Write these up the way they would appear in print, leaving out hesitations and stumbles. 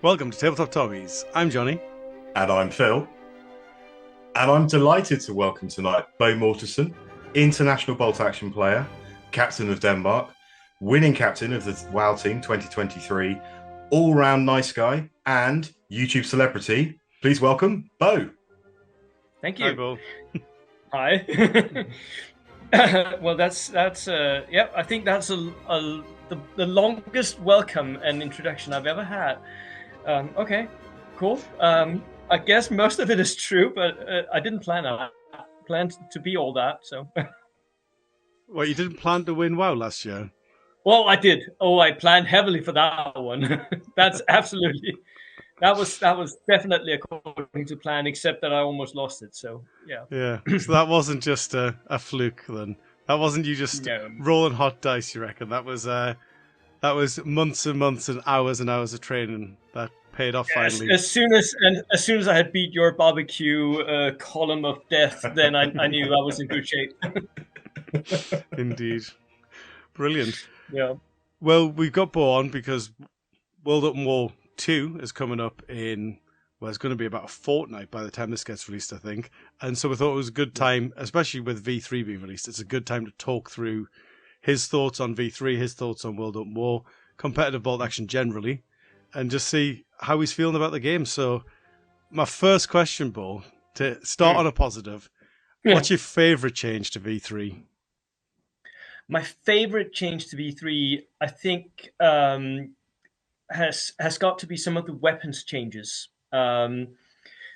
Welcome to Tabletop Tommies. I'm Johnny. And I'm Phil. And I'm delighted to welcome tonight Bo Mortensen, international bolt action player, captain of Denmark, winning captain of the WoW team 2023, all round nice guy, and YouTube celebrity. Please welcome Bo. Thank Hi, you. Bo. Hi. Well, that's yeah. I think that's the longest welcome and introduction I've ever had. Okay, cool. I guess most of it is true, but I didn't plan on it. I planned to be all that. So, Well, you didn't plan to win WoW last year. well, I did. Oh, I planned heavily for that one. That's absolutely. That was definitely according to plan, except that I almost lost it. So yeah. Yeah. So that wasn't just a fluke then. That wasn't you just No. rolling hot dice, you reckon? That was months and months and hours of training that paid off finally. As soon as I had beat your barbecue column of death, then I knew I was in good shape. Indeed. Brilliant. Yeah. Well, we've got Bo on because World Open War 2 is coming up in, well, it's going to be about a fortnight by the time this gets released, I think. And so we thought it was a good time, especially with V3 being released, it's a good time to talk through his thoughts on V3, his thoughts on World Open War, competitive bolt action generally, and just see how he's feeling about the game. So my first question, Bo, to start on a positive, what's your favourite change to V3? My favorite change to V3, I think, has got to be some of the weapons changes.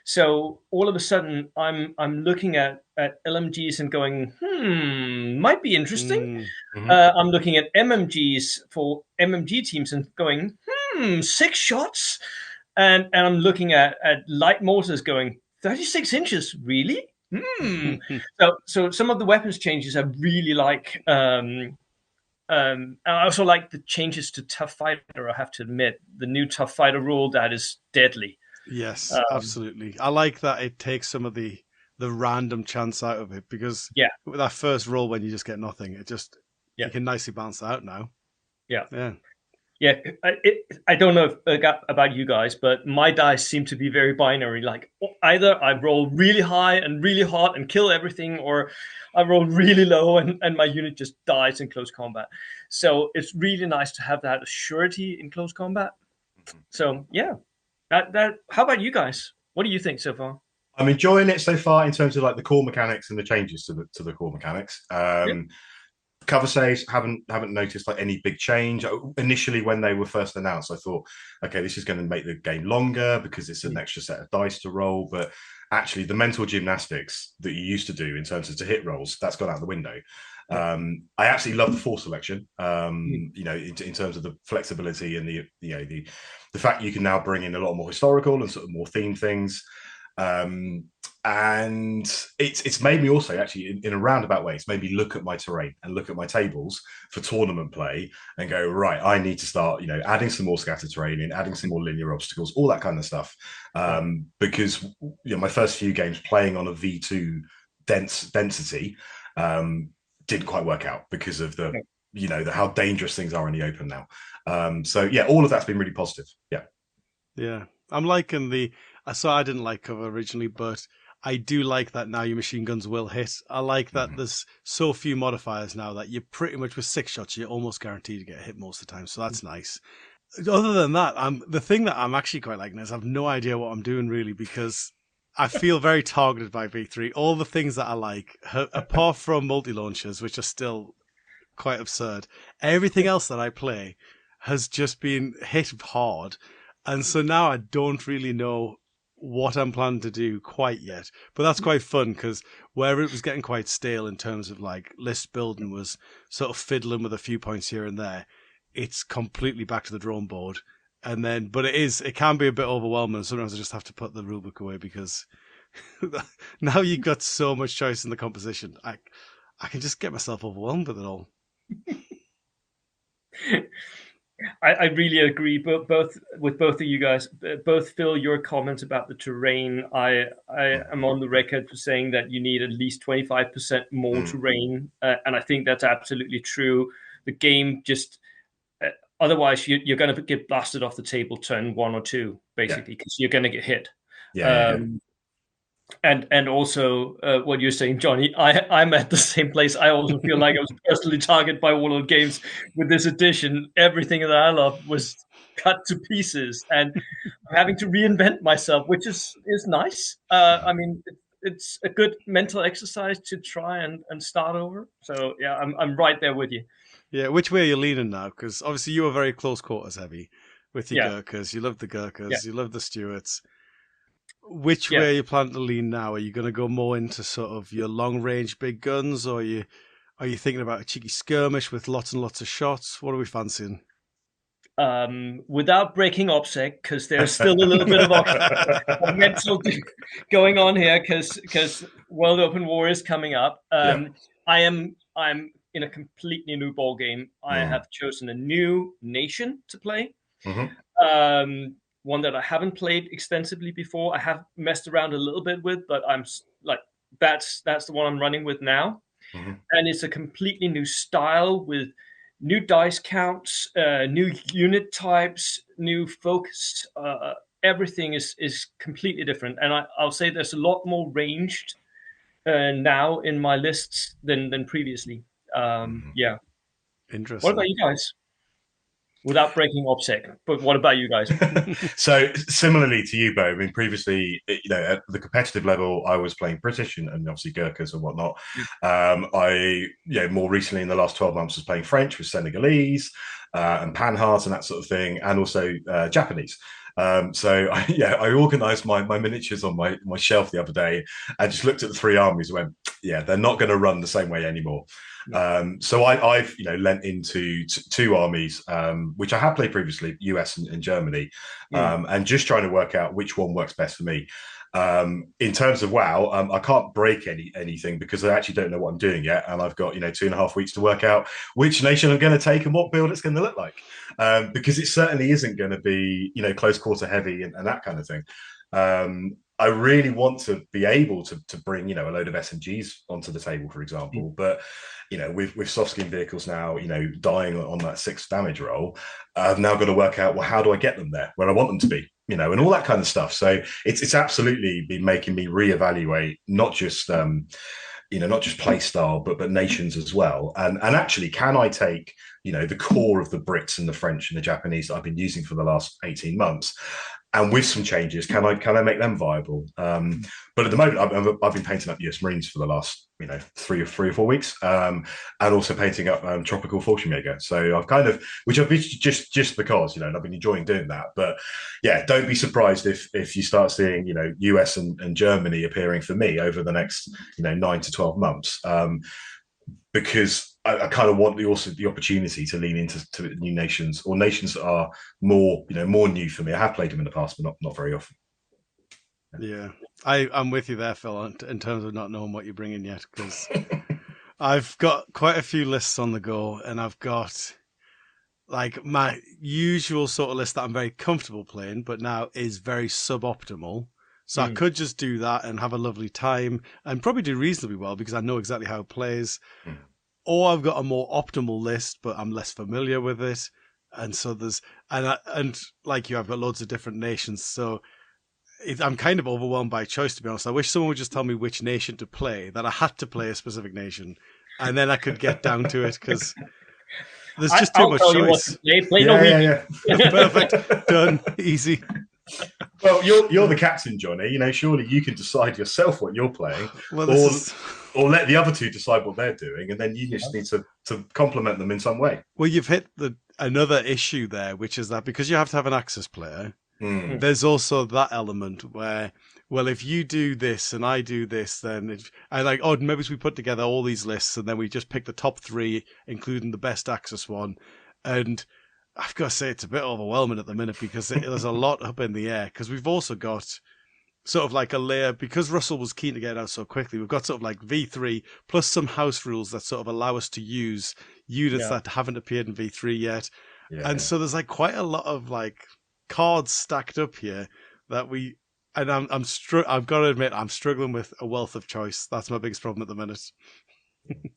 So all of a sudden, I'm looking at LMGs and going, might be interesting. I'm looking at MMGs for MMG teams and going, 6 shots, and I'm looking at light mortars going 36 inches, really? So some of the weapons changes I really like. I also like the changes to Tough Fighter. I have to admit, the new Tough Fighter rule that is deadly. Yes, absolutely. I like that it takes some of the random chance out of it because with that first roll when you just get nothing, you can nicely balance that out now. Yeah. I don't know about you guys, but my dice seem to be very binary. Like either I roll really high and really hot and kill everything, or I roll really low and my unit just dies in close combat. So it's really nice to have that surety in close combat. So yeah, that. How about you guys? What do you think so far? I'm enjoying it so far in terms of like the core mechanics and the changes to the core mechanics. Cover saves haven't noticed like any big change. Initially, when they were first announced, I thought, okay, this is going to make the game longer because it's an extra set of dice to roll. But actually, the mental gymnastics that you used to do in terms of to hit rolls, that's gone out the window. I absolutely love the force selection. You know, in terms of the flexibility and the fact you can now bring in a lot more historical and sort of more themed things. And it's made me also actually in a roundabout way, it's made me look at my terrain and look at my tables for tournament play and go, right, I need to start, adding some more scattered terrain in, adding some more linear obstacles, all that kind of stuff. Because my first few games playing on a V2 density didn't quite work out because of the how dangerous things are in the open now. So yeah, all of that's been really positive. Yeah, I'm liking I didn't like cover originally, but I do like that now your machine guns will hit. I like that there's so few modifiers now that you're pretty much with 6 shots, you're almost guaranteed to get hit most of the time. So that's nice. Other than that, the thing that I'm actually quite liking is I have no idea what I'm doing really because I feel very targeted by V3. All the things that I like, apart from multi-launchers, which are still quite absurd, everything else that I play has just been hit hard. And so now I don't really know what I'm planning to do quite yet. But that's quite fun because where it was getting quite stale in terms of like list building was sort of fiddling with a few points here and there, it's completely back to the drawing board. And then, but it can be a bit overwhelming. Sometimes I just have to put the rulebook away because now you've got so much choice in the composition. I can just get myself overwhelmed with it all. I really agree, both with both of you guys. Both Phil, your comments about the terrain. I am on the record for saying that you need at least 25% more terrain, and I think that's absolutely true. The game just Otherwise, you're going to get blasted off the table turn 1 or 2, basically, because you're going to get hit. Yeah. And also what you're saying, Johnny, I'm at the same place. I also feel like I was personally targeted by Warlord Games with this edition. Everything that I loved was cut to pieces, and I'm having to reinvent myself, which is nice. I mean, it's a good mental exercise to try and start over. So yeah, I'm right there with you. Yeah, which way are you leaning now? Because obviously you were very close quarters heavy with your Yeah, Gurkhas. You love the yeah, Gurkhas. You love the Stuarts. Which yeah. way are you planning to lean now? Are you going to go more into sort of your long range big guns, or are you thinking about a cheeky skirmish with lots and lots of shots? What are we fancying? Without breaking OPSEC, because there's still a little bit of mental going on here, because World Open War is coming up. I'm in a completely new ball game. I have chosen a new nation to play. One that I haven't played extensively before. I have messed around a little bit with, but I'm like, that's the one I'm running with now. And it's a completely new style with new dice counts, new unit types, new focus. Everything is completely different, and I'll say there's a lot more ranged now in my lists than previously. Yeah. What Interesting. about you guys? Without breaking OPSEC, but what about you guys? So similarly to you, Bo, I mean, previously, at the competitive level, I was playing British and obviously Gurkhas and whatnot. More recently in the last 12 months was playing French with Senegalese and Panhards and that sort of thing, and also Japanese. I organised my miniatures on my shelf the other day. I just looked at the three armies and went, yeah, they're not going to run the same way anymore. So I've lent into two armies, which I have played previously, US and Germany, and just trying to work out which one works best for me. In terms of WoW, I can't break anything because I actually don't know what I'm doing yet, and I've got 2.5 weeks to work out which nation I'm going to take and what build it's going to look like, because it certainly isn't going to be close quarter heavy and that kind of thing. I really want to be able to bring a load of SMGs onto the table, for example, but with soft skin vehicles now dying on that 6 damage roll, I've now got to work out, well, how do I get them there where I want them to be, and all that kind of stuff. So it's absolutely been making me reevaluate not just not just play style, but nations as well. And actually, can I take the core of the Brits and the French and the Japanese that I've been using for the last 18 months, and with some changes, can I make them viable? But at the moment, I've been painting up US Marines for the last 3 or 4 weeks, and also painting up Tropical Fallschirmjäger. So I've kind of, which I've been just because I've been enjoying doing that. But yeah, don't be surprised if you start seeing US and Germany appearing for me over the next 9 to 12 months, because I kind of want the opportunity to lean into new nations or nations that are more new for me. I have played them in the past, but not very often. Yeah, I'm with you there, Phil, in terms of not knowing what you're bringing yet, because I've got quite a few lists on the go, and I've got like my usual sort of list that I'm very comfortable playing, but now is very suboptimal. So I could just do that and have a lovely time and probably do reasonably well because I know exactly how it plays. Or I've got a more optimal list, but I'm less familiar with it. And so and like you, I've got loads of different nations. So I'm kind of overwhelmed by choice, to be honest. I wish someone would just tell me which nation to play, that I had to play a specific nation, and then I could get down to it because there's just too I'll much tell you what choice. to play. Play Norwegian. Perfect. Done. Easy. Well, you're the captain, Johnny. Surely you can decide yourself what you're playing, Well, or let the other two decide what they're doing, and then you just need to complement them in some way. Well, you've hit another issue there, which is that because you have to have an Axis player, there's also that element where, well, if you do this and I do this, then maybe we put together all these lists and then we just pick the top 3, including the best Axis one. And I've got to say it's a bit overwhelming at the minute because there's a lot up in the air, because we've also got sort of like a layer, because Russell was keen to get out so quickly, we've got sort of like V3 plus some house rules that sort of allow us to use units that haven't appeared in V3 yet. So there's like quite a lot of like cards stacked up here that I've got to admit, I'm struggling with a wealth of choice. That's my biggest problem at the minute.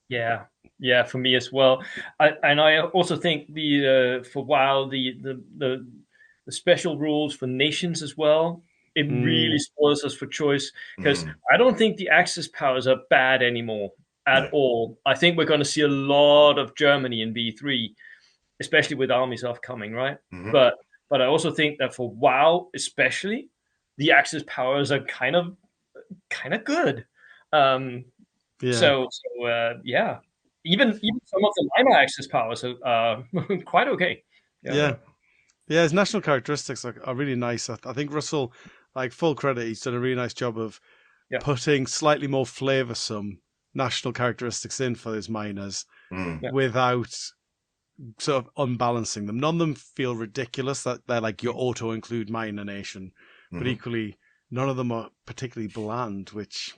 Yeah. Yeah, for me as well. I also think the for WoW the special rules for nations as well. It really spoils us for choice because I don't think the Axis powers are bad anymore at No. all. I think we're going to see a lot of Germany in V3, especially with armies upcoming, right? But I also think that for WoW, especially, the Axis powers are kind of good. Yeah. Yeah, even some of the minor Axis powers are quite okay. Yeah. Yeah, his national characteristics are really nice. I think Russell, like full credit, he's done a really nice job of Yeah. putting slightly more flavoursome national characteristics in for his miners without sort of unbalancing them. None of them feel ridiculous that they're like your auto-include miner nation, but equally, none of them are particularly bland, which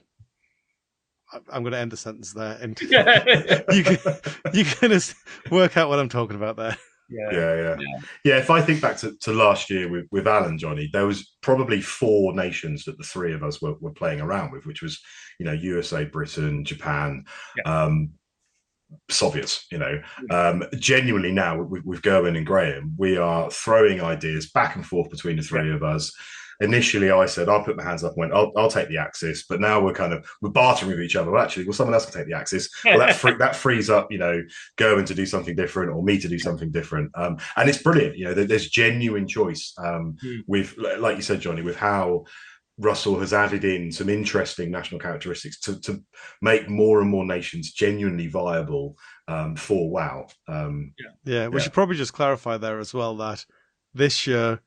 I'm going to end the sentence there, and you can work out what I'm talking about there. Yeah. If I think back to last year with Alan, Johnny, there was probably 4 nations that the 3 of us were playing around with, which was, USA, Britain, Japan, Soviets. Genuinely now with Gerwin and Graham, we are throwing ideas back and forth between the 3 of us. Initially, I said I'll put my hands up and went, I'll take the Axis, but now we're bartering with each other. Well, actually, someone else can take the Axis. Well, that frees up, Gerwin to do something different or me to do something different. And it's brilliant. There's genuine choice with, like you said, Johnny, with how Russell has added in some interesting national characteristics to make more and more nations genuinely viable for WoW. We should probably just clarify there as well that this year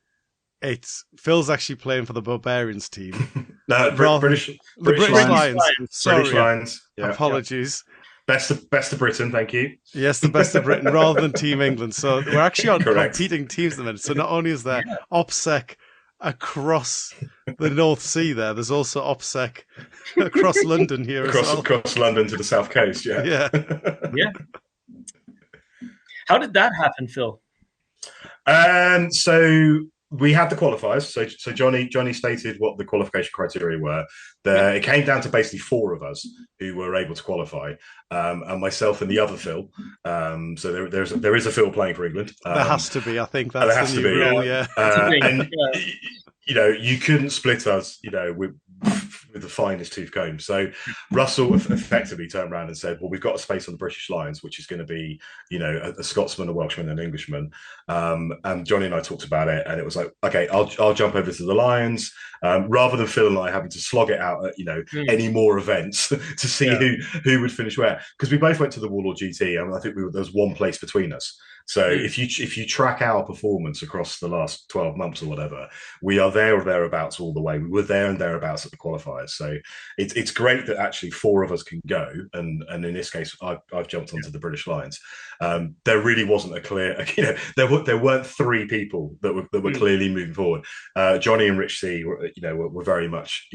Phil's actually playing for the Barbarians team. No, British Lions. Sorry, British Lions. Yeah, apologies. Best of Britain, thank you. Yes, the best of Britain rather than Team England. So we're actually on competing teams at the minute. So not only is there OPSEC across the North Sea there's also OPSEC across London here as well. Across London to the South Coast, yeah. How did that happen, Phil? So we had the qualifiers. So Johnny stated what the qualification criteria were. It came down to basically 4 of us who were able to qualify, and myself and the other Phil. So there is a Phil playing for England. There has to be. I think that's the new rule. Yeah. And you couldn't split us. With the finest tooth comb. So Russell effectively turned around and said, well, we've got a space on the British Lions, which is going to be, a Scotsman, a Welshman, and an Englishman. And Johnny and I talked about it, and it was like, okay, I'll jump over to the Lions, rather than Phil and I having to slog it out at, any more events to see who would finish where. Because we both went to the Warlord GT, and I think there was 1 place between us. So if you track our performance across the last 12 months or whatever, we are there or thereabouts all the way. We were there and thereabouts at the qualifiers. So it's great that actually 4 of us can go. And in this case, I've jumped onto the British Lions. There really wasn't a clear, there weren't 3 people that were clearly moving forward. Johnny and Rich C were very much,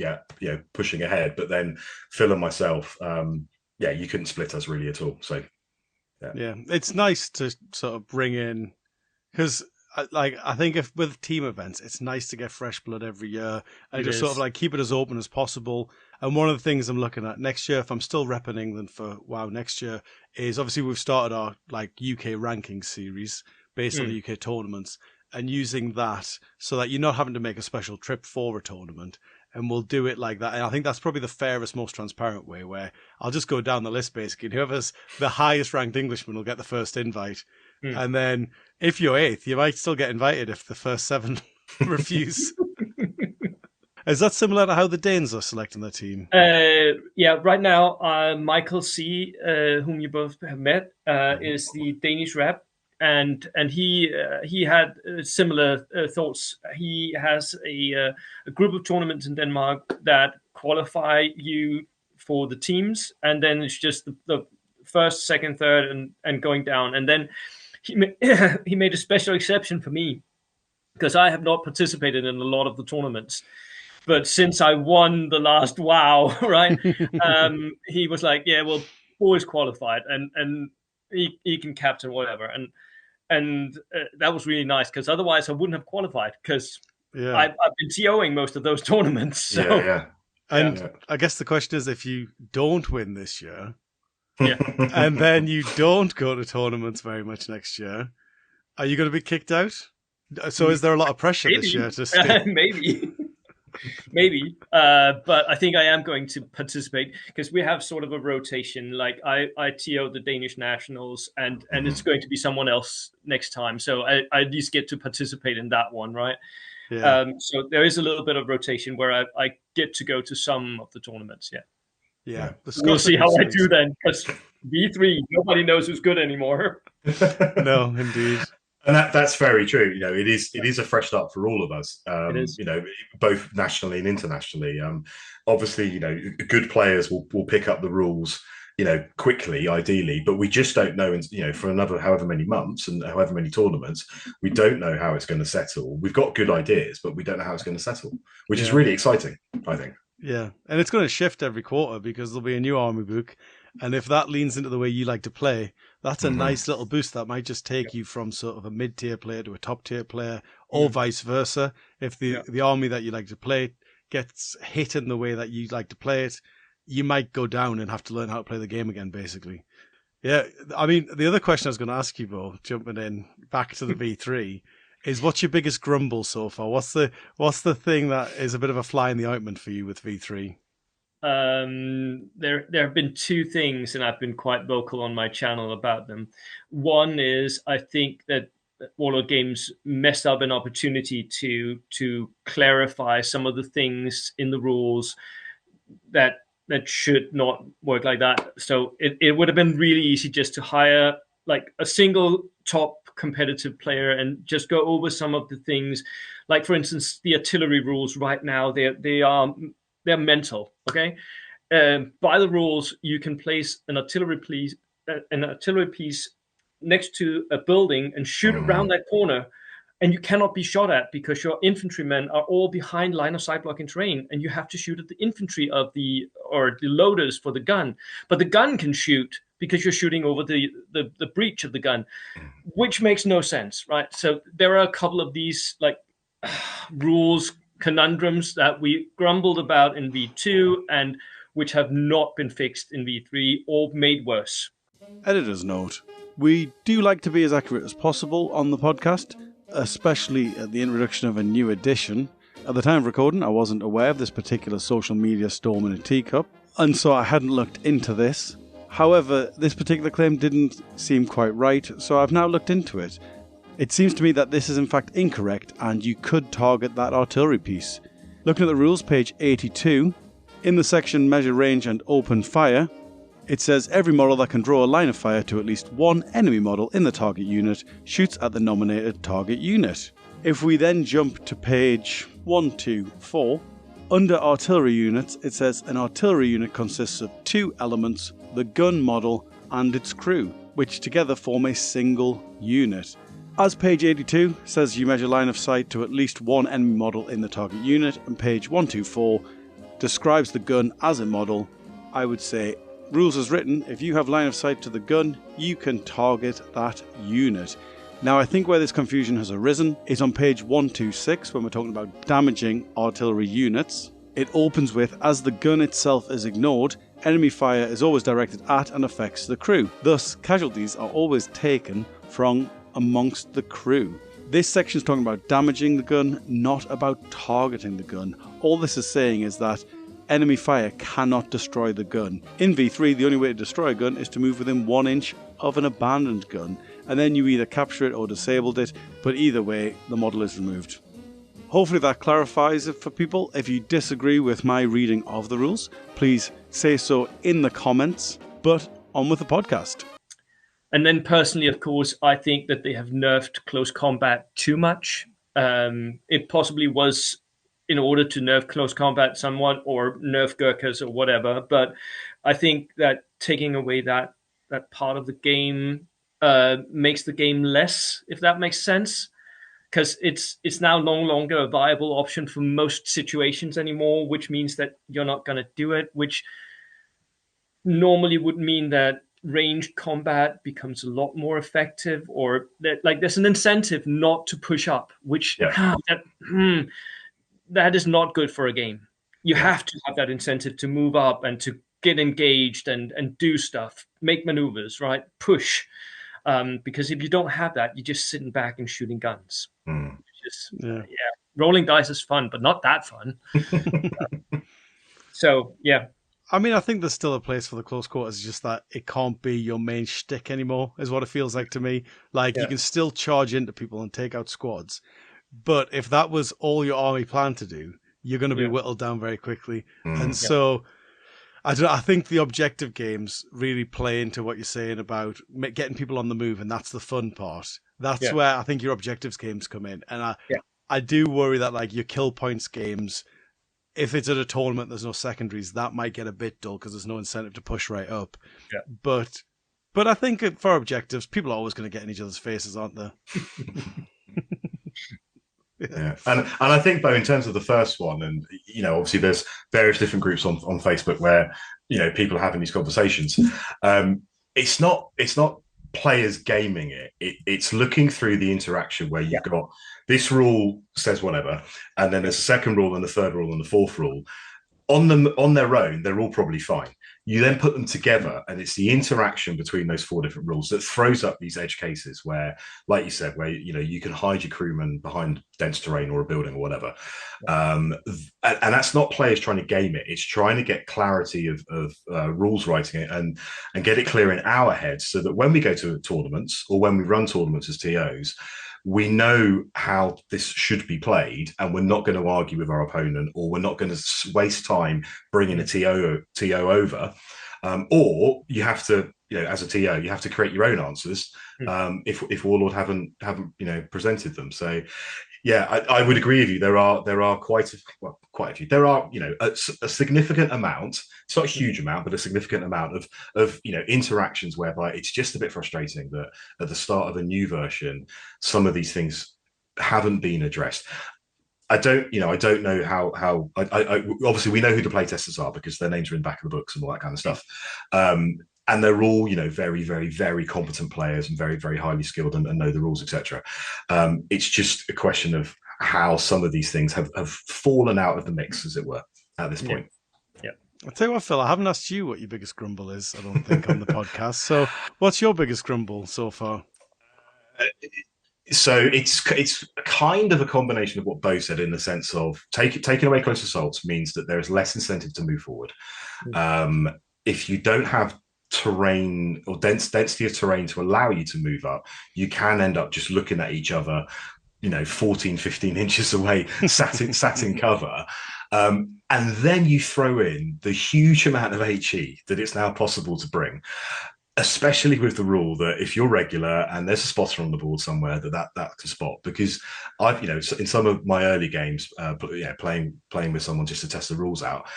pushing ahead. But then Phil and myself, you couldn't split us really at all. So. Yeah, it's nice to sort of bring in, because I think if with team events, it's nice to get fresh blood every year and just sort of like keep it as open as possible. And one of the things I'm looking at next year, if I'm still repping England for WoW next year, is obviously we've started our like UK ranking series based on the UK tournaments, and using that so that you're not having to make a special trip for a tournament. And we'll do it like that. And I think that's probably the fairest, most transparent way, where I'll just go down the list basically. And whoever's the highest ranked Englishman will get the first invite. And then if you're 8th, you might still get invited if the first 7 refuse. Is that similar to how the Danes are selecting their team? Right now, Michael C., whom you both have met, is the Danish rep. And he had similar thoughts. He has a group of tournaments in Denmark that qualify you for the teams, and then it's just the first, second, third, and going down. And then he made a special exception for me because I have not participated in a lot of the tournaments. But since I won the last WoW, right, he was like, yeah, well, boys qualified, and he can captain whatever. And that was really nice because otherwise I wouldn't have qualified because I've been TOing most of those tournaments. So. I guess the question is, if you don't win this year, Yeah. and then you don't go to tournaments very much next year, are you going to be kicked out? So is there a lot of pressure this year to stay? Maybe. Maybe, but I think I am going to participate because we have sort of a rotation. Like I TO the Danish nationals, and it's going to be someone else next time. So I at least get to participate in that one, right? Yeah. So there is a little bit of rotation where I get to go to some of the tournaments. Yeah. Yeah. The We'll Scots are see how I considered. do then, because V3, nobody knows who's good anymore. No, indeed. And that's very true. It is a fresh start for all of us. It is. Both nationally and internationally. Obviously, good players will pick up the rules, quickly, ideally, but we just don't know. For another however many months and however many tournaments, we don't know how it's going to settle. We've got good ideas, but we don't know how it's going to settle, which is really exciting, I think. Yeah, and it's going to shift every quarter because there'll be a new army book, and if that leans into the way you like to play, that's a nice little boost that might just take you from sort of a mid-tier player to a top-tier player, or vice versa. If the army that you like to play gets hit in the way that you like to play it, you might go down and have to learn how to play the game again, basically. Yeah, I mean, the other question I was going to ask you, Bo, jumping in back to the V3, is what's your biggest grumble so far? What's the thing that is a bit of a fly in the ointment for you with V3? There have been two things, and I've been quite vocal on my channel about them. One is I think that Warlord Games messed up an opportunity to clarify some of the things in the rules that should not work like that. So it would have been really easy just to hire like a single top competitive player and just go over some of the things. Like, for instance, the artillery rules right now, they're mental. Okay, by the rules, you can place an artillery piece next to a building and shoot around that corner, and you cannot be shot at because your infantrymen are all behind line of sight blocking terrain, and you have to shoot at the infantry or the loaders for the gun. But the gun can shoot because you're shooting over the breech of the gun, which makes no sense, right? So there are a couple of these like rules conundrums that we grumbled about in V2 and which have not been fixed in V3 or made worse. Editor's note. We do like to be as accurate as possible on the podcast, especially at the introduction of a new edition. At the time of recording, I wasn't aware of this particular social media storm in a teacup, and so I hadn't looked into this. However, this particular claim didn't seem quite right, so I've now looked into it. It seems to me that this is in fact incorrect, and you could target that artillery piece. Looking at the rules, page 82, in the section Measure Range and Open Fire, it says every model that can draw a line of fire to at least one enemy model in the target unit shoots at the nominated target unit. If we then jump to page 124, under artillery units, it says an artillery unit consists of two elements, the gun model and its crew, which together form a single unit. As page 82 says you measure line of sight to at least one enemy model in the target unit, and page 124 describes the gun as a model, I would say, rules as written, if you have line of sight to the gun, you can target that unit. Now, I think where this confusion has arisen is on page 126 when we're talking about damaging artillery units. It opens with, as the gun itself is ignored, enemy fire is always directed at and affects the crew. Thus, casualties are always taken from amongst the crew. This section is talking about damaging the gun, not about targeting the gun. All this is saying is that enemy fire cannot destroy the gun. In V3, the only way to destroy a gun is to move within 1 inch of an abandoned gun, and then you either capture it or disabled it, but either way, the model is removed. Hopefully that clarifies it for people. If you disagree with my reading of the rules, please say so in the comments, but on with the podcast. And then personally, of course, I think that they have nerfed close combat too much. It possibly was in order to nerf close combat somewhat, or nerf Gurkhas or whatever. But I think that taking away that part of the game makes the game less, if that makes sense. Because it's now no longer a viable option for most situations anymore, which means that you're not going to do it, which normally would mean that ranged combat becomes a lot more effective, or that like there's an incentive not to push up, which that is not good for a game. You have to have that incentive to move up and to get engaged and do stuff, make maneuvers, right? Push. Because if you don't have that, you're just sitting back and shooting guns. Rolling dice is fun, but not that fun. So, yeah. I mean, I think there's still a place for the close quarters, just that it can't be your main shtick anymore, is what it feels like to me. Like, you can still charge into people and take out squads, but if that was all your army planned to do, you're going to be whittled down very quickly. And so, I think the objective games really play into what you're saying about getting people on the move, and that's the fun part. That's where I think your objectives games come in. And I do worry that, like, your kill points games, if it's at a tournament, there's no secondaries, that might get a bit dull because there's no incentive to push right up. Yeah. But I think for objectives, people are always going to get in each other's faces, aren't they? Yeah, and I think, though, in terms of the first one, and obviously there's various different groups on Facebook where people are having these conversations. It's not players gaming it. It's looking through the interaction where you've got this rule says whatever, and then there's a second rule and a third rule and a fourth rule. On their own, they're all probably fine. You then put them together, and it's the interaction between those four different rules that throws up these edge cases where, like you said, where you can hide your crewmen behind dense terrain or a building or whatever. And that's not players trying to game it. It's trying to get clarity of rules writing and get it clear in our heads so that when we go to tournaments or when we run tournaments as TOs, we know how this should be played, and we're not going to argue with our opponent, or we're not going to waste time bringing a TO over. Or you have to, as a TO, you have to create your own answers if Warlord haven't presented them. So, yeah, I would agree with you. There are quite a few. There are a significant amount. It's not a huge amount, but a significant amount of interactions whereby it's just a bit frustrating that at the start of a new version, some of these things haven't been addressed. I don't know how. Obviously we know who the playtesters are because their names are in the back of the books and all that kind of stuff. And they're all, very, very, very competent players and very, very highly skilled and know the rules, etc. It's just a question of how some of these things have fallen out of the mix, as it were, at this point. Yeah. I'll tell you what, Phil, I haven't asked you what your biggest grumble is, I don't think, on the podcast. So what's your biggest grumble so far? So it's kind of a combination of what Bo said, in the sense of taking away close assaults means that there is less incentive to move forward. If you don't have terrain or density of terrain to allow you to move up, you can end up just looking at each other 14, 15 inches away, sat in cover. And then you throw in the huge amount of HE that it's now possible to bring, especially with the rule that if you're regular and there's a spotter on the board somewhere, that can spot. Because I've, in some of my early games, playing with someone just to test the rules out,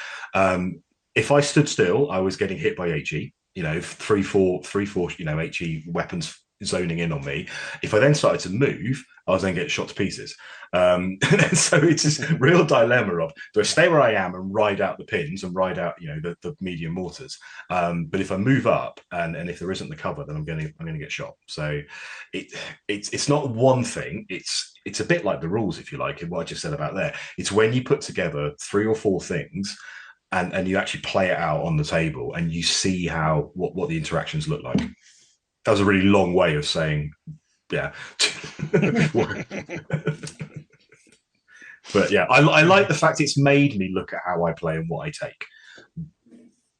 if I stood still, I was getting hit by HE. 3-4 HE weapons zoning in on me. If I then started to move, I was then getting shot to pieces. And so it's this real dilemma of, do I stay where I am and ride out the pins and ride out the medium mortars? But if I move up and if there isn't the cover, then I'm going to get shot. So it's not one thing. It's a bit like the rules, if you like, and what I just said about there. It's when you put together 3 or 4 things and you actually play it out on the table and you see what the interactions look like. That was a really long way of saying, yeah. But yeah, I like the fact it's made me look at how I play and what I take.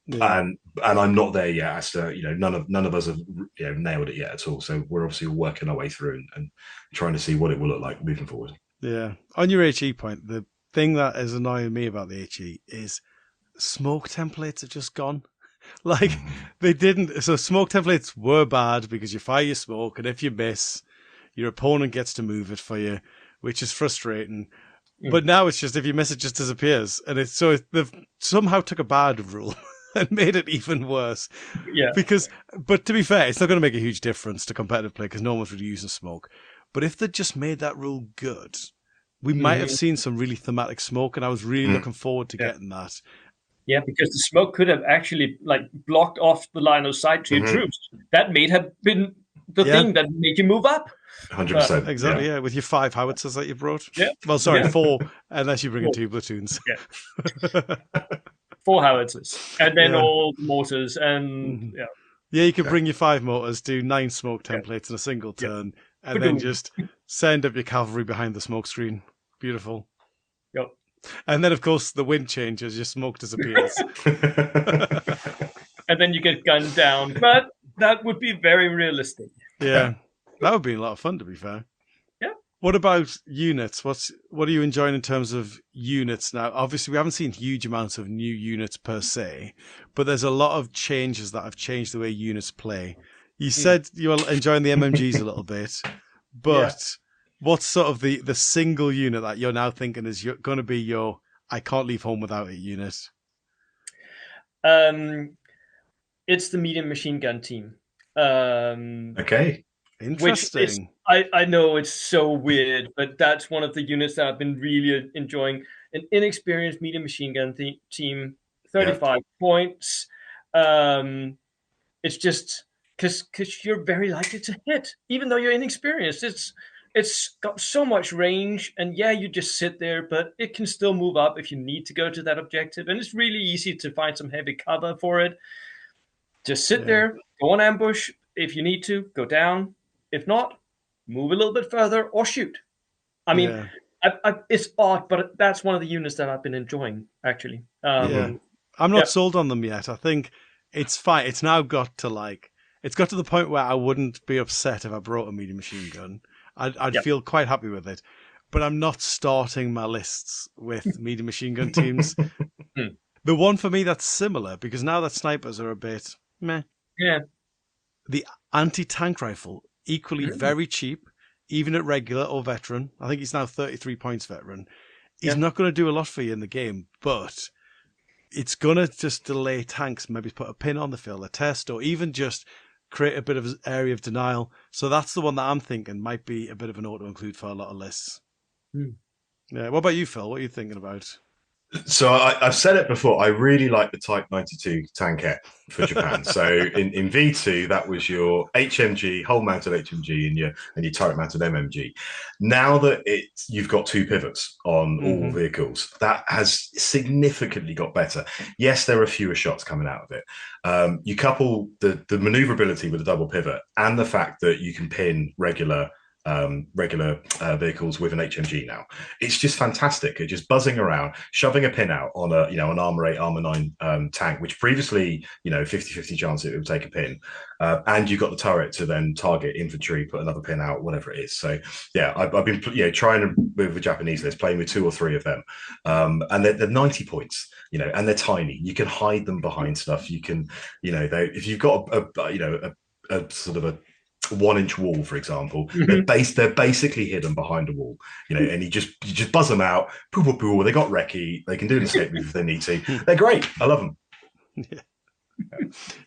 Yeah. And I'm not there yet. As to none of us have nailed it yet at all. So we're obviously working our way through and trying to see what it will look like moving forward. Yeah. On your HE point, the thing that is annoying me about the HE is smoke templates have just gone. Like, they didn't. So smoke templates were bad because you fire your smoke, and if you miss, your opponent gets to move it for you, which is frustrating. But now it's just, if you miss, it just disappears. And they've somehow took a bad rule and made it even worse. Yeah. But to be fair, it's not going to make a huge difference to competitive play because no one's really using smoke. But if they just made that rule good, we might have seen some really thematic smoke, and I was really looking forward to getting that. Yeah, because the smoke could have actually blocked off the line of sight to your troops. That may have been the thing that made you move up. 100%. Exactly, yeah. With your 5 howitzers that you brought. Yeah. Well, sorry, 4, unless you bring in 2 platoons. Yeah. 4 howitzers, and then Yeah. all the mortars, and Mhm. yeah, Yeah, you could bring your 5 mortars, do 9 smoke Yeah. templates in a single Yeah. turn, and then Ba-doom. just send up your cavalry behind the smoke screen. Beautiful. Yep. And then, of course, the wind changes, your smoke disappears. And then you get gunned down, but that would be very realistic. Yeah, that would be a lot of fun, to be fair. Yeah. What about units? What are you enjoying in terms of units now? Obviously, we haven't seen huge amounts of new units per se, but there's a lot of changes that have changed the way units play. You said you were enjoying the MMGs a little bit, but what's sort of the single unit that you're now thinking is going to be your I can't leave home without it unit? It's the medium machine gun team. Okay. Which is, Interesting. I know it's so weird, but that's one of the units that I've been really enjoying. An inexperienced medium machine gun team, 35 points. It's just because you're very likely to hit, even though you're inexperienced. It's got so much range, and yeah, you just sit there, but it can still move up if you need to go to that objective, and it's really easy to find some heavy cover for it. Just sit there, go on ambush. If you need to, go down. If not, move a little bit further or shoot. I mean, it's odd, but that's one of the units that I've been enjoying, actually. Yeah. I'm not sold on them yet. I think it's fine. It's now got to it's got to the point where I wouldn't be upset if I brought a medium machine gun. I'd feel quite happy with it. But I'm not starting my lists with medium machine gun teams. The one for me that's similar, because now that snipers are a bit meh. Yeah. The anti-tank rifle, equally very cheap, even at regular or veteran. I think he's now 33 points veteran. He's not going to do a lot for you in the game, but it's going to just delay tanks, maybe put a pin on the field, a test, or even just create a bit of an area of denial. So that's the one that I'm thinking might be a bit of an auto-include for a lot of lists. Yeah. What about you, Phil? What are you thinking about? So I've said it before. I really like the Type 92 tankette for Japan. So in V2, that was your HMG, whole mounted HMG, and your turret mounted MMG. Now that you've got 2 pivots on all vehicles, that has significantly got better. Yes, there are fewer shots coming out of it. You couple the maneuverability with a double pivot and the fact that you can pin regular vehicles with an HMG now. It's just fantastic. It's just buzzing around, shoving a pin out on an Armor 8, Armor 9 tank, which previously, 50-50 chance it would take a pin. And you've got the turret to then target infantry, put another pin out, whatever it is. So yeah, I've been trying to with the Japanese list, playing with 2 or 3 of them. And they're 90 points, and they're tiny. You can hide them behind stuff. You can, if you've got a sort of a 1-inch wall, for example, they're basically hidden behind a wall, and you just buzz them out. Poo poo poo. They got recce. They can do an escape move if they need to. They're great. I love them.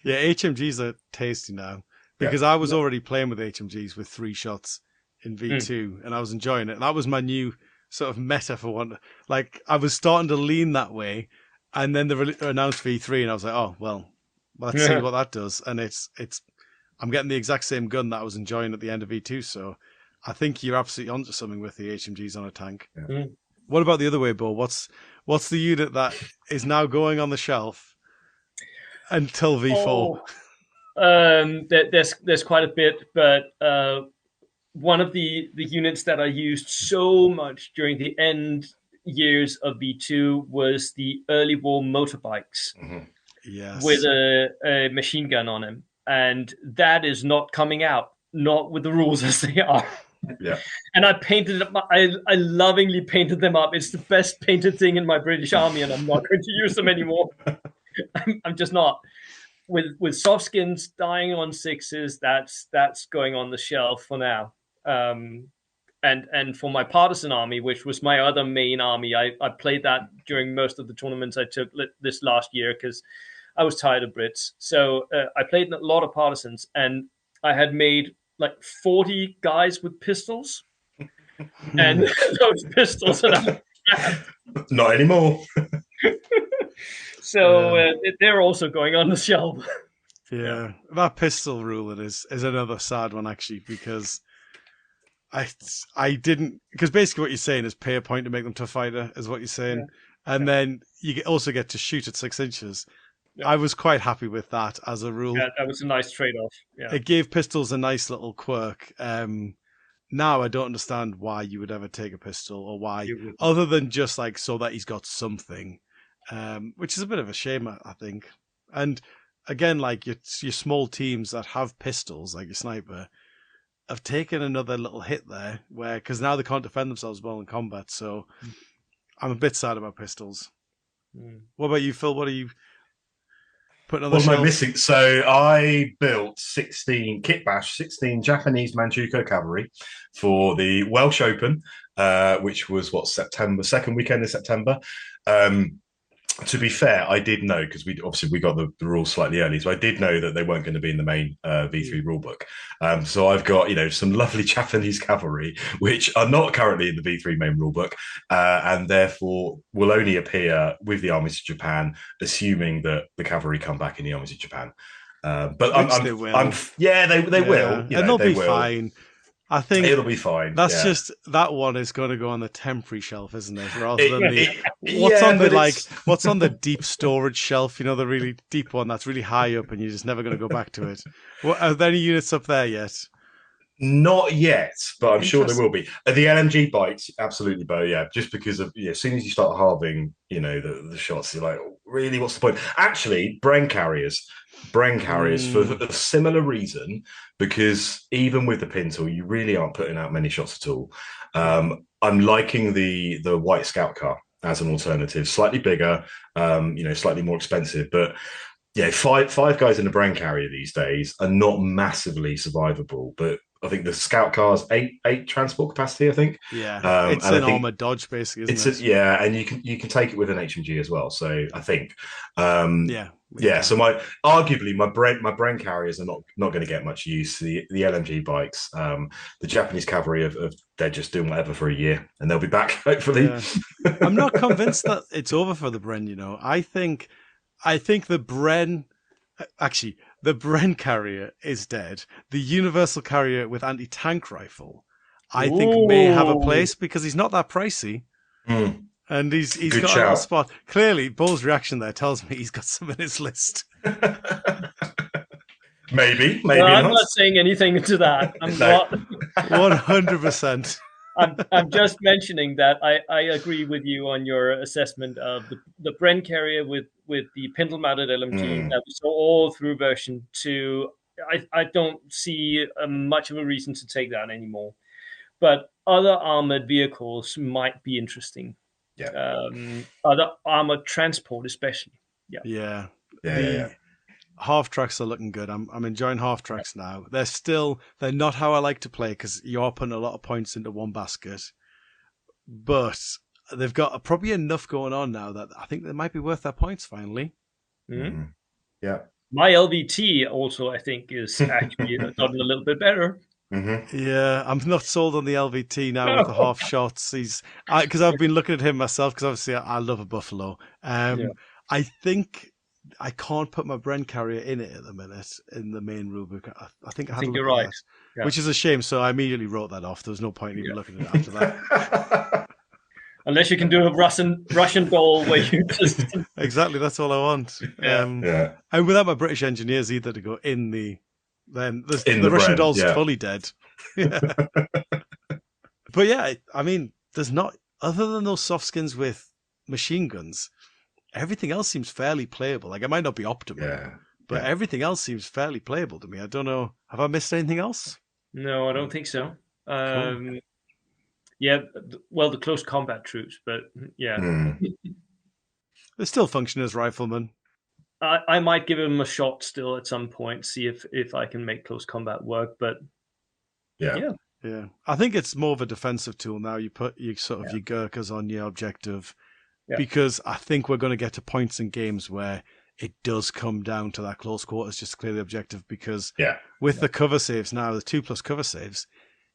Yeah, HMGs are tasty now because I was already playing with HMGs with 3 shots in V2, and I was enjoying it. And that was my new sort of meta for one. Like I was starting to lean that way, and then they announced V3, and I was like, oh well, let's see what that does. And it's. I'm getting the exact same gun that I was enjoying at the end of V2, so I think you're absolutely onto something with the HMGs on a tank. Yeah. What about the other way, Bo? What's the unit that is now going on the shelf until V4? There's quite a bit, but one of the units that I used so much during the end years of V2 was the early war motorbikes. Yes. With a machine gun on him. And that is not coming out, not with the rules as they are. Yeah. And I painted them. I lovingly painted them up. It's the best painted thing in my British Army, and I'm not going to use them anymore. I'm just not. With soft skins dying on 6s, that's going on the shelf for now. And for my partisan army, which was my other main army, I played that during most of the tournaments I took this last year because I was tired of Brits. So I played a lot of partisans, and I had made like 40 guys with pistols. And those pistols are not anymore. So they're also going on the shelf. Yeah, that pistol rule is another sad one, actually, because I didn't, because basically what you're saying is pay a point to make them tough fighter, is what you're saying. and then you also get to shoot at 6 inches. Yeah. I was quite happy with that as a rule. Yeah, that was a nice trade-off. Yeah. It gave pistols a nice little quirk. Now I don't understand why you would ever take a pistol, or why, other than just like so that he's got something, which is a bit of a shame, I think. And again, like your small teams that have pistols, like your sniper, have taken another little hit there, because now they can't defend themselves well in combat. So I'm a bit sad about pistols. What about you, Phil? What are you putting on the What am shelf? I missing? So I built 16 kitbash, 16 Japanese Manchukuo cavalry for the Welsh Open, which was September, second weekend in September. To be fair, I did know, because we got the rules slightly early, so I did know that they weren't going to be in the main V3 rulebook. So I've got some lovely Japanese cavalry which are not currently in the V3 main rulebook, and therefore will only appear with the armies of Japan, assuming that the cavalry come back in the armies of Japan. But they will. They will, and they'll be fine. I think it'll be fine. That's just that one is going to go on the temporary shelf, isn't it? Rather than what's on the deep storage shelf? The really deep one that's really high up, and you're just never going to go back to it. Are there any units up there yet? Not yet, but I'm sure there will be. The LMG bikes, absolutely, Bo. Yeah, just because of as soon as you start halving, the shots, you're like, really, what's the point? Actually, Bren carriers for a similar reason, because even with the Pintle, you really aren't putting out many shots at all. I'm liking the white scout car as an alternative, slightly bigger, slightly more expensive, but yeah, five guys in a Bren carrier these days are not massively survivable, but I think the scout car's eight transport capacity, I think. Yeah, it's an armored dodge, basically, isn't it? Yeah, and you can take it with an HMG as well. So I think, yeah. So arguably my Bren carriers are not going to get much use. The LMG bikes, the Japanese cavalry they're just doing whatever for a year, and they'll be back hopefully. Yeah. I'm not convinced that it's over for the Bren. I think the Bren. Actually, the Bren carrier is dead. The universal carrier with anti-tank rifle, I think, may have a place because he's not that pricey. And he's got a little spot. Clearly, Bo's reaction there tells me he's got some in his list. maybe I'm not saying anything to that. I'm not 100%. I'm just mentioning that I agree with you on your assessment of the Bren carrier with the pintle mounted LMG that we saw all through version 2. I don't see much of a reason to take that anymore. But other armored vehicles might be interesting. Yeah. Other armored transport, especially. Yeah. Half tracks are looking good. I'm enjoying half tracks now. They're not how I like to play, because you are putting a lot of points into one basket. But they've got probably enough going on now that I think they might be worth their points finally. Mm-hmm. Yeah. My LVT also, I think, is actually gotten a little bit better. Mm-hmm. Yeah, I'm not sold on the LVT now with the half shots. Because I've been looking at him myself, because obviously I love a Buffalo. I think I can't put my Bren carrier in it at the minute in the main rulebook. I think you're right. Which is a shame. So I immediately wrote that off. There was no point in even looking at it after that. Unless you can do a Russian doll where you just exactly, that's all I want. And without my British engineers either to go in the Russian doll's fully dead. But yeah, I mean, there's not, other than those soft skins with machine guns, everything else seems fairly playable. Like, it might not be optimal, but everything else seems fairly playable to me. I don't know. Have I missed anything else? No, I don't think so. Cool. Yeah, well, the close combat troops, but yeah. They still function as riflemen. I might give him a shot still at some point, see if I can make close combat work, but yeah. I think it's more of a defensive tool now. You put your Gurkhas on your objective, because I think we're going to get to points in games where it does come down to that close quarters just to clear the objective, because with the cover saves now, the 2+ cover saves,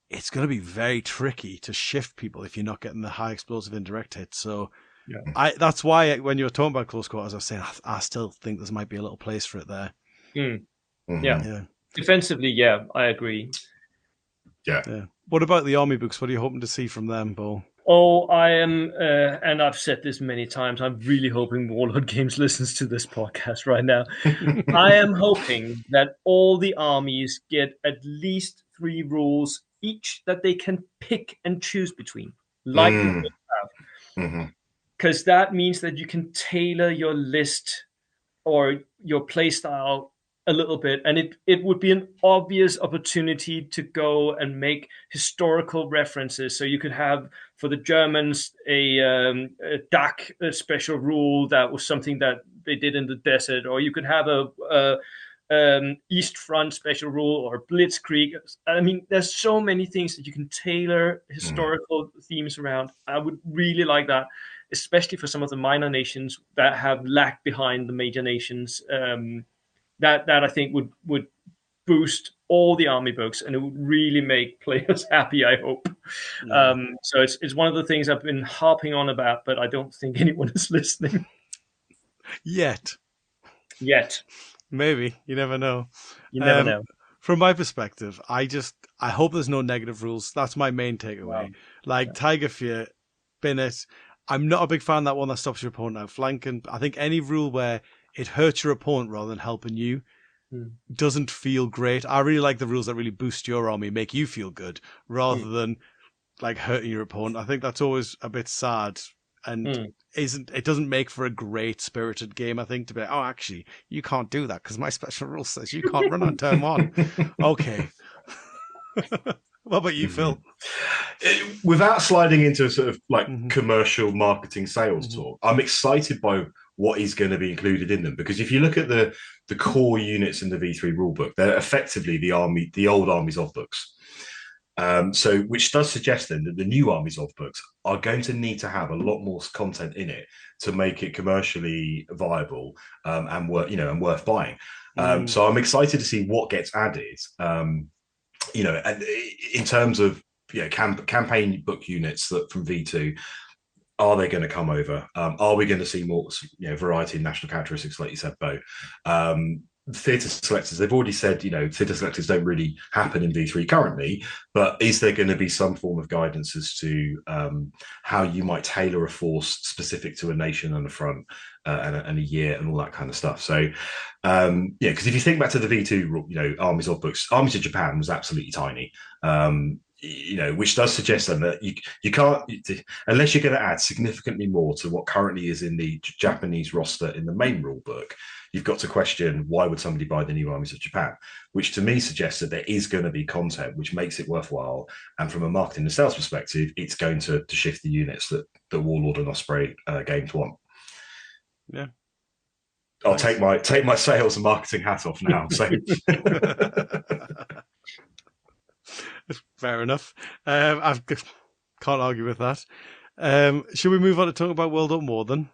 it's going to be very tricky to shift people if you're not getting the high explosive indirect hit. So that's why when you were talking about close quarters, I was saying I still think there might be a little place for it there. Yeah. Defensively, I agree. Yeah. What about the army books? What are you hoping to see from them, Bo? Oh, I am, and I've said this many times. I'm really hoping Warlord Games listens to this podcast right now. I am hoping that all the armies get at least 3 rules each that they can pick and choose between, like the Mm. hmm because that means that you can tailor your list or your play style a little bit, and it would be an obvious opportunity to go and make historical references. So you could have for the Germans a DAC special rule that was something that they did in the desert, or you could have a East Front special rule or Blitzkrieg. I mean, there's so many things that you can tailor historical themes around. I would really like that, especially for some of the minor nations that have lagged behind the major nations. That I think would boost all the army books, and it would really make players happy, I hope. Yeah. So it's one of the things I've been harping on about, but I don't think anyone is listening Yet. yet. Maybe. You never know. You never know. From my perspective, I hope there's no negative rules. That's my main takeaway. Wow. Like Tiger Fear, bin it. I'm not a big fan of that one that stops your opponent outflanking. I think any rule where it hurts your opponent rather than helping you doesn't feel great. I really like the rules that really boost your army, make you feel good, rather than like hurting your opponent. I think that's always a bit sad and it doesn't make for a great spirited game, I think, to be like, oh, actually, you can't do that because my special rule says you can't run on turn 1. Okay. What about you, Phil? Without sliding into sort of like commercial marketing sales talk, I'm excited by what is going to be included in them, because if you look at the core units in the V3 rulebook, they're effectively the old Armies of books. So, which does suggest then that the new Armies of books are going to need to have a lot more content in it to make it commercially viable and worth buying. So, I'm excited to see what gets added. And in terms of campaign book units that from V2, are they going to come over? Are we going to see more variety in national characteristics, like you said, Bo? Theatre selectors, they've already said, theatre selectors don't really happen in V3 currently, but is there going to be some form of guidance as to how you might tailor a force specific to a nation and a front and a year and all that kind of stuff? So, because if you think back to the V2, Armies of books, Armies of Japan was absolutely tiny. Which does suggest then that you can't, unless you're going to add significantly more to what currently is in the Japanese roster in the main rule book, you've got to question why would somebody buy the new Armies of Japan, which to me suggests that there is going to be content which makes it worthwhile. And from a marketing and sales perspective, it's going to shift the units that the Warlord and Osprey games want. Yeah. I'll take my sales and marketing hat off now. So fair enough. I can't argue with that. Should we move on to talk about World Up More then?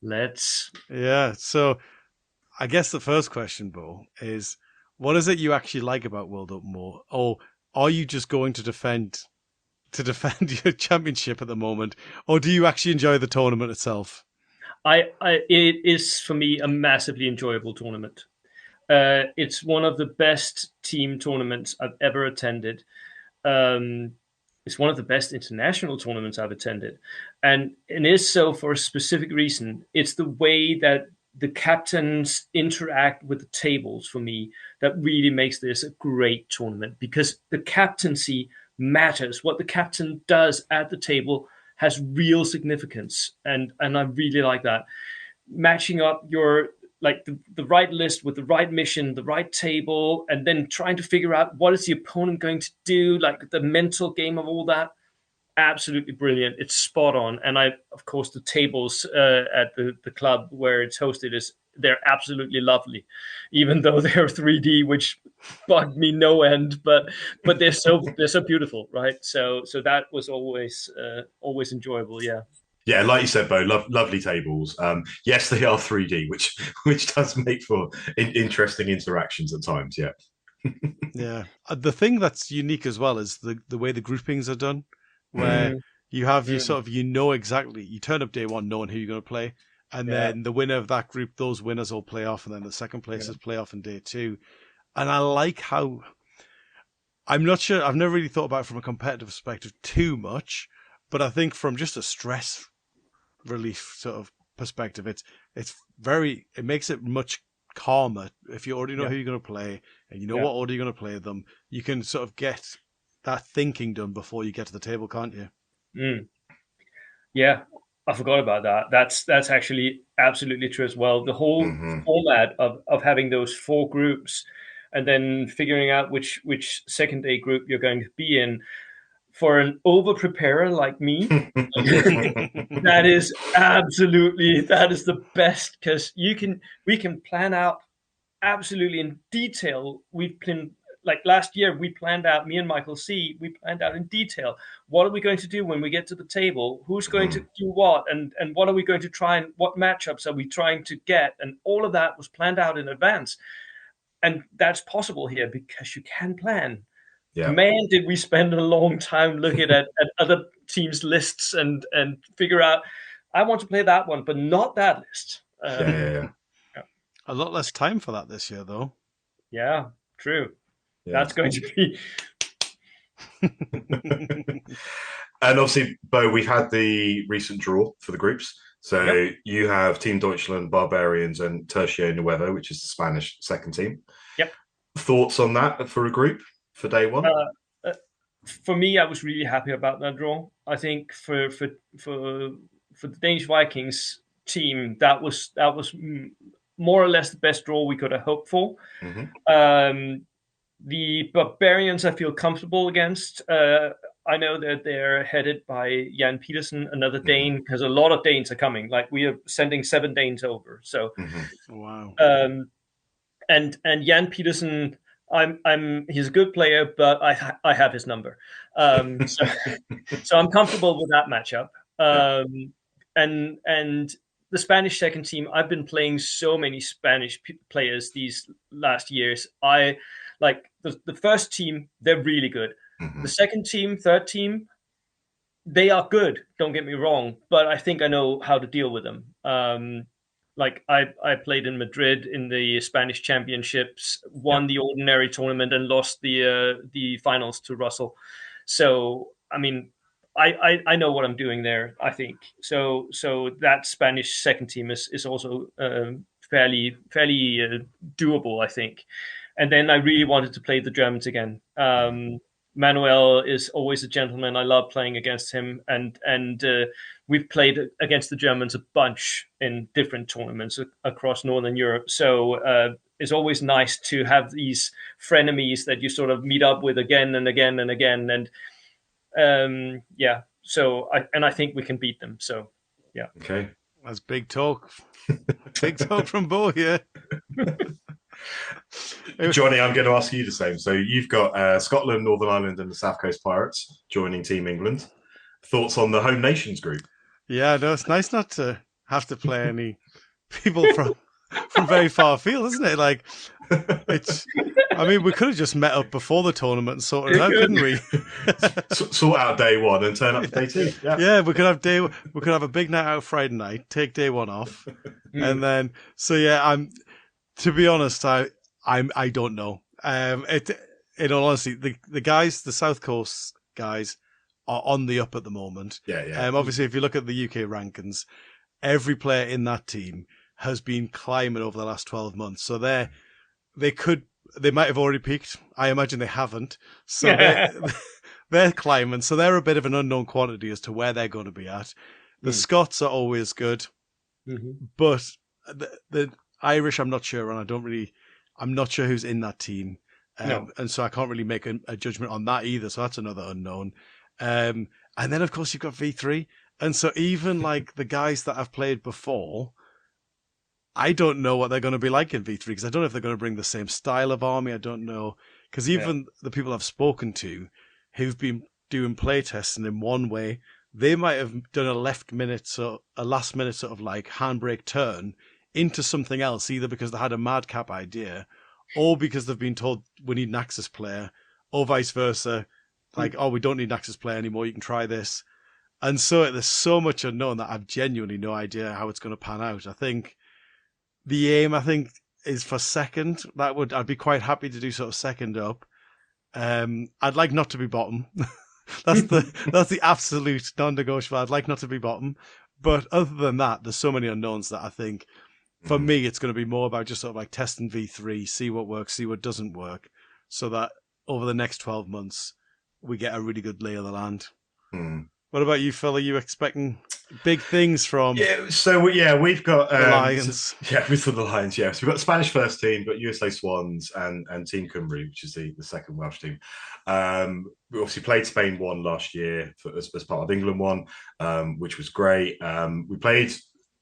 Let's. Yeah. So I guess the first question, Bo, is what is it you actually like about World Up More? Or are you just going to defend your championship at the moment? Or do you actually enjoy the tournament itself? It is for me a massively enjoyable tournament. It's one of the best team tournaments I've ever attended. It's one of the best international tournaments I've attended. And it is so for a specific reason. It's the way that the captains interact with the tables for me that really makes this a great tournament, because the captaincy matters. What the captain does at the table has real significance. And I really like that. Matching up your the right list with the right mission, the right table, and then trying to figure out what is the opponent going to do, like the mental game of all that. Absolutely brilliant. It's spot on. And of course, the tables at the club where it's hosted they're absolutely lovely, even though they're 3D, which bugged me no end. But they're so beautiful, right? So that was always enjoyable. Yeah. Yeah, like you said, Bo, lovely tables. Yes, they are 3D, which does make for interesting interactions at times. Yeah. Yeah. The thing that's unique as well is the way the groupings are done, where you have your sort of, exactly, you turn up day one knowing who you're going to play, and then the winner of that group, those winners all play off, and then the second places play off in day 2. And I like how, I'm not sure, I've never really thought about it from a competitive perspective too much, But I think from just a stress relief sort of perspective, it makes it much calmer if you already know who you're going to play and you know what order you're going to play them. You can sort of get that thinking done before you get to the table, can't you? Yeah, I forgot about that. That's actually absolutely true as well. The whole format of having those 4 groups and then figuring out which second day group you're going to be in, for an over preparer like me, that is the best, because we can plan out absolutely in detail. Like last year, we planned out, me and Michael C, we planned out in detail, what are we going to do when we get to the table? Who's going to do what? And what are we going to try, and what matchups are we trying to get? And all of that was planned out in advance. And that's possible here because you can plan. Yeah. Man, did we spend a long time looking at other teams' lists and figure out, I want to play that one, but not that list. Yeah. A lot less time for that this year, though. Yeah, true. Yeah. That's going to be... And obviously, Bo, we've had the recent draw for the groups. So you have Team Deutschland, Barbarians, and Tercio Nuevo, which is the Spanish second team. Yep. Thoughts on that for a group for day one? For me, I was really happy about that draw. I think for the Danish Vikings team, that was more or less the best draw we could have hoped for. The Barbarians, I feel comfortable against. I know that they're headed by Jan Petersen, another Dane, because a lot of Danes are coming. Like, we are sending 7 Danes over. So, wow. And Jan Petersen, he's a good player, but I have his number. So I'm comfortable with that matchup. And the Spanish second team, I've been playing so many Spanish players these last years. I like the first team, they're really good. The second team, third team, they are good, don't get me wrong, but I think I know how to deal with them. Like I played in Madrid in the Spanish championships, won the ordinary tournament, and lost the finals to Russell. So, I mean, I know what I'm doing there, I think. So that Spanish second team is also fairly doable, I think. And then I really wanted to play the Germans again. Manuel is always a gentleman. I love playing against him, and we've played against the Germans a bunch in different tournaments across Northern Europe. So it's always nice to have these frenemies that you sort of meet up with again and again and again. And so I think we can beat them. So yeah. Okay, that's big talk. Big talk from Bo here. Johnny, I'm going to ask you the same. So you've got Scotland, Northern Ireland, and the South Coast Pirates joining Team England. Thoughts on the home nations group? Yeah, no, it's nice not to have to play any people from very far afield, isn't it? Like, I mean, we could have just met up before the tournament and sorted it out, couldn't we? Sort out day one and turn up for day two. Yeah, we could have a big night out Friday night, take day one off, and then to be honest, I don't know. In all honesty, the guys, the South Coast guys, are on the up at the moment. Yeah. Obviously, if you look at the UK rankings, every player in that team has been climbing over the last 12 months. So they might have already peaked. I imagine they haven't. So they're climbing. So they're a bit of an unknown quantity as to where they're going to be at. The Scots are always good, but the Irish, I'm not sure, and I'm not sure who's in that team. And so I can't really make a judgment on that either. So that's another unknown. And then, of course, you've got V3. And so even like the guys that I've played before, I don't know what they're going to be like in V3 because I don't know if they're going to bring the same style of army. I don't know. Because even the people I've spoken to who've been doing play testing in one way, they might have done a last minute sort of like handbrake turn into something else, either because they had a madcap idea or because they've been told we need an Axis player, or vice versa. Like, oh, we don't need an Axis player anymore. You can try this. And so there's so much unknown that I've genuinely no idea how it's going to pan out. I think the aim, is for second. I'd be quite happy to do sort of second up. I'd like not to be bottom. that's the absolute non-negotiable. I'd like not to be bottom, but other than that, there's so many unknowns that I think for me it's going to be more about just sort of like testing V3, see what works, see what doesn't work, so that over the next 12 months we get a really good lay of the land. What about you, Phil? Are you expecting big things from? We've got the Lions. We've got the Lions. Yeah, so we've got the Spanish first team, got USA Swans, and Team Cymru, which is the second Welsh team. We obviously played Spain 1 last year as part of England 1, which was great. We played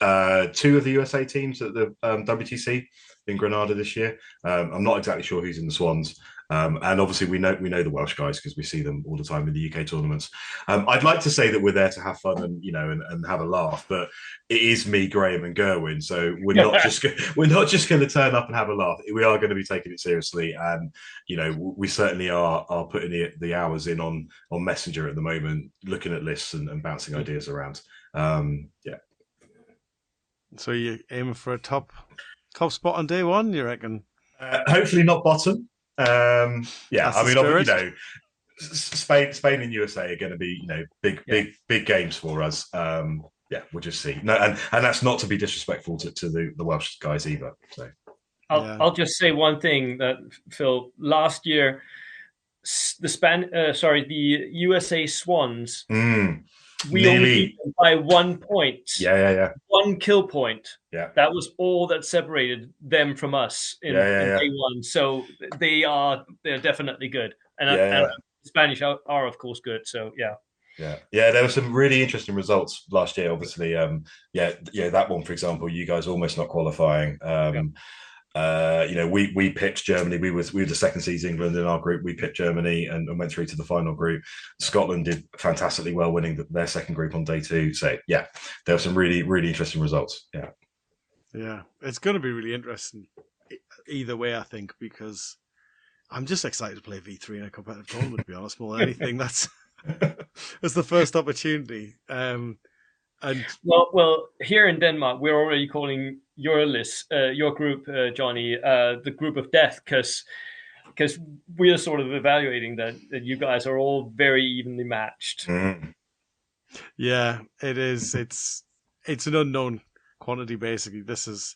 2 of the USA teams at the WTC in Granada this year. I'm not exactly sure who's in the Swans. And obviously we know the Welsh guys because we see them all the time in the UK tournaments. I'd like to say that we're there to have fun and and have a laugh, but it is me, Graham, and Gerwin. So we're not just going to turn up and have a laugh. We are going to be taking it seriously, and we certainly are putting the hours in on Messenger at the moment, looking at lists and bouncing ideas around. So you're aiming for a top spot on day 1, you reckon? Hopefully not bottom. I mean, Spain and USA are going to be, big games for us. We'll just see. No, and that's not to be disrespectful to the Welsh guys either. So I'll just say one thing that Phil, last year, the USA Swans, we only beat them by 1 point. Yeah. 1 kill point. Yeah. That was all that separated them from us in day 1. So they're definitely good. And the Spanish are of course good. So yeah. There were some really interesting results last year. Obviously, that one, for example, you guys almost not qualifying. We picked Germany. We were the second seed England in our group. We picked Germany and went through to the final group. Scotland did fantastically well, winning their second group on day 2. So there were some really, really interesting results. Yeah, it's going to be really interesting either way, I think, because I'm just excited to play V3 in a competitive tournament, to be honest, more than anything. That's the first opportunity. Well, here in Denmark, we're already calling your list, your group, Johnny, the group of death, because we're sort of evaluating that you guys are all very evenly matched. Yeah, it is. It's an unknown quantity, basically. This is.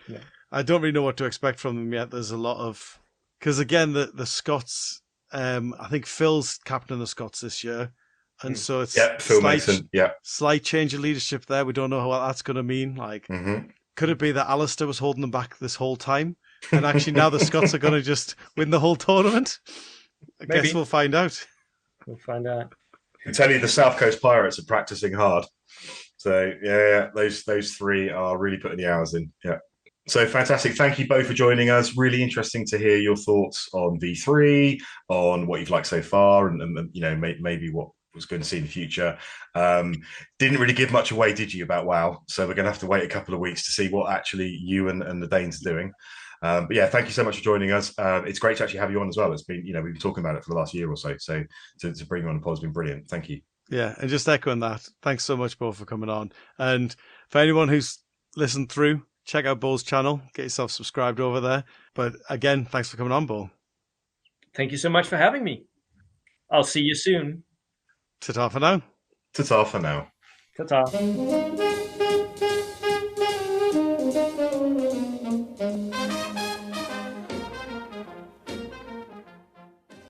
Yeah. I don't really know what to expect from them yet. There's a lot of, because again, the Scots. I think Phil's captain the Scots this year. And so it's Phil Mason. Slight change of leadership there. We don't know what that's going to mean. Like, could it be that Alistair was holding them back this whole time? And actually now the Scots are going to just win the whole tournament? I guess we'll find out. We'll find out. I can tell you the South Coast Pirates are practicing hard. So, those 3 are really putting the hours in. Yeah. So fantastic. Thank you both for joining us. Really interesting to hear your thoughts on V3, on what you've liked so far, and maybe what was going to see in the future. Didn't really give much away, did you, about WoW? So we're going to have to wait a couple of weeks to see what actually you and the Danes are doing. But thank you so much for joining us. It's great to actually have you on as well. It's been, we've been talking about it for the last year or so. So to bring you on the pod has been brilliant. Thank you. Yeah, and just echoing that, thanks so much, Bo, for coming on. And for anyone who's listened through, check out Bo's channel. Get yourself subscribed over there. But again, thanks for coming on, Bo. Thank you so much for having me. I'll see you soon. Ta-ta for now. Ta-ta for now. Ta-ta.